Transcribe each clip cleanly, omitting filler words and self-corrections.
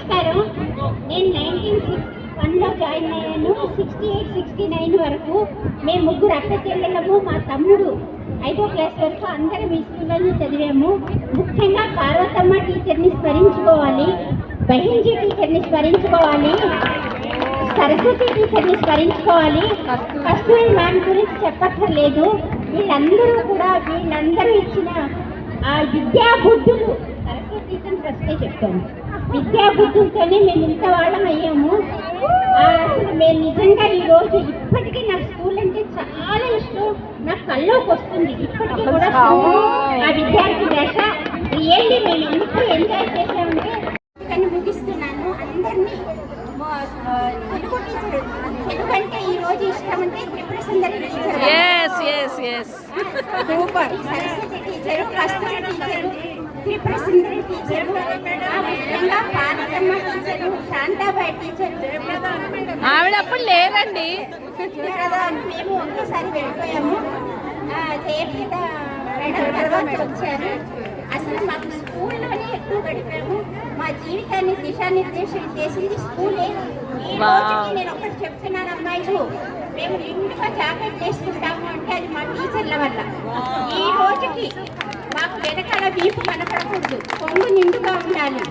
నమస్కారం. నేను 1961లో జాయిన్ అయ్యాను. 68, 69 వరకు మేము ముగ్గురు అక్క చెల్లెళ్ళము, మా తమ్ముడు 5వ క్లాస్ వరకు అందరం ఈ స్కూల్లోనే చదివాము. ముఖ్యంగా పార్వతమ్మ టీచర్ని స్మరించుకోవాలి, బహింజీ టీచర్ని స్మరించుకోవాలి, సరస్వతి టీచర్ని స్మరించుకోవాలి. కస్తూరి మ్యామ్ గురించి చెప్పక్కర్లేదు. వీళ్ళందరూ ఇచ్చిన ఆ విద్యాబుద్ధులు, సరస్వతి టీచర్ ఫస్టే చెప్తాను, విద్యాబుద్ధులతోనే మేము ఇంత వాళ్ళం అయ్యాము. అసలు మేము నిజంగా ఈరోజు ఇప్పటికీ నాకు స్కూల్ అంటే చాలా ఇష్టం, నాకు కల్లోకి వస్తుంది ఇప్పటికీ కూడా ఆ విద్యార్థి దశ. రియల్లీ మేము ఎంత ఎంజాయ్ చేసామంటే కానీ ముగిస్తున్నాను. అందరినీ తెలుగు టీచర్, తెలుగు అంటే ఈరోజు ఇష్టం అంటే Tripura Sundari teacher, super, Saraswati teacher, కస్తూరి టీచరు, త్రిపుర సుందరి టీచరు, ముఖ్యంగా పార్వతమ్మ టీచరు, శాంతాబాయి టీచరు. ఆవిడ అప్పుడు లేరండి కదా, మేము ఒక్కసారి వెళ్ళిపోయాము. జయప్రద మేడం తర్వాత వచ్చారు. అసలు మాకు స్కూల్లోనే ఎక్కువ గడిపాము. మా జీవితాన్ని దిశానిర్దేశం చేసింది స్కూలే. ఈ రోజుకి నేను ఒకటి చెప్తున్నాను అమ్మాయిలు, మేము నిండుగా జాకెట్ వేసుకుంటాము అంటే అది మా టీచర్ల వల్ల. ఈ రోజుకి మాకు వెనకాల వీపు కనపడకూడదు, కొంగు నిండుగా ఉండాలి.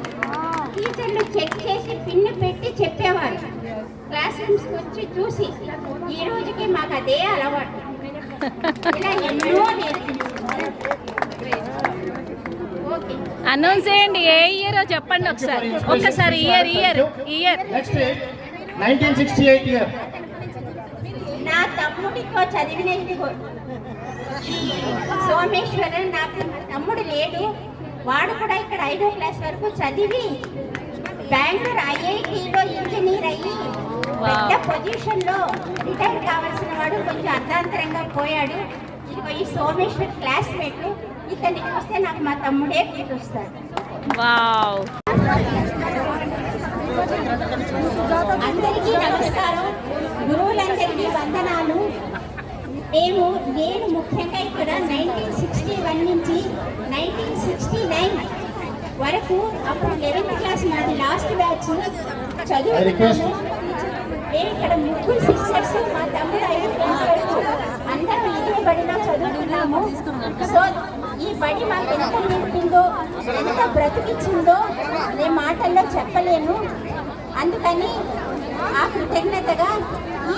టీచర్లు చెక్ చేసి పిన్ను పెట్టి చెప్పేవారు. క్లాస్ రూమ్స్కి వచ్చి చూసి ఈ రోజుకి మాకు అదే అలవాటు. ఇలా ఎన్నో అనౌన్స్ చేయండి. ఏ ఇయరో చెప్పండి ఒకసారి ఇయర్ 1968 ఇయర్. నా తమ్ముడితో చదివినది సోమేశ్వరన్. నాకు తమ్ముడు లేడు, వాడు కూడా ఇక్కడ 5వ క్లాస్ వరకు చదివి బెంగళూరు IITలో ఇంజనీర్ అయ్యి పెద్ద పొజిషన్లో రిటైర్ కావాల్సిన వాడు కొంచెం అర్ధాంతరంగా పోయాడు. ఇదిగో ఈ సోమేశ్వర్ క్లాస్మేట్. ఇతన్ని చూస్తే నాకు మా తమ్ముడే గుర్తొస్తాడు. అందరికీ నమస్కారం, గురువులందరికీ వందనాలు. నేను ముఖ్యంగా ఇక్కడ 1961 నుంచి 1969 వరకు, అప్పుడు 11th క్లాస్ మాది లాస్ట్ బ్యాచ్ చదువుకున్నాను. నేను ఇక్కడ ముగ్గురు సిస్టర్స్, మా తమ్ముడు 5వ క్లాస్ వరకు అందరం ఇదే బడిలో చదువుకున్నాము. సో ఈ బడి మాకు ఎంత నేర్పిందో, ఎంత బ్రతికిచ్చిందో నేను మాటల్లో చెప్పలేను. అందుకని ఆ కృతజ్ఞతగా ఈ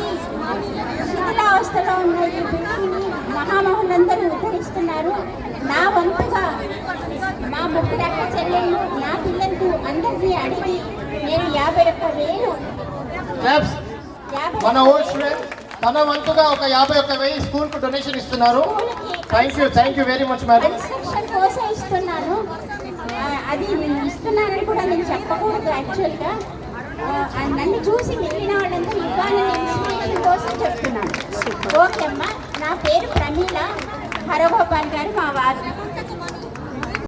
శిథిలావస్థలో ఉన్న ఈ బిల్డింగ్ని మహామహులందరూ ఉద్ధరిస్తున్నారు. నా వంతుగా మా ముగ్గురు అక్క చెల్లెళ్ళు, నా పిల్లలకు అందరినీ అడిగి నేను 51,000 మన ఓల్డ్ స్టూడెంట్ తన వంతుగా ఒక 51,000 స్కూల్ కు డొనేషన్ ఇస్తున్నారు. Thank you very much madam. Construction కోసం ఇస్తున్నాను. అది ఇస్తున్నానని కూడా నేను చెప్పకూడదు యాక్చువల్గా. నన్ను చూసి మిగిలిన వాళ్ళంతా ఇవ్వాలని ఇన్స్పిరేషన్ కోసం చెప్తున్నాను. ఓకే అమ్మా, నా పేరు ప్రమీల, హరగోపాల్ గారు మా వారు.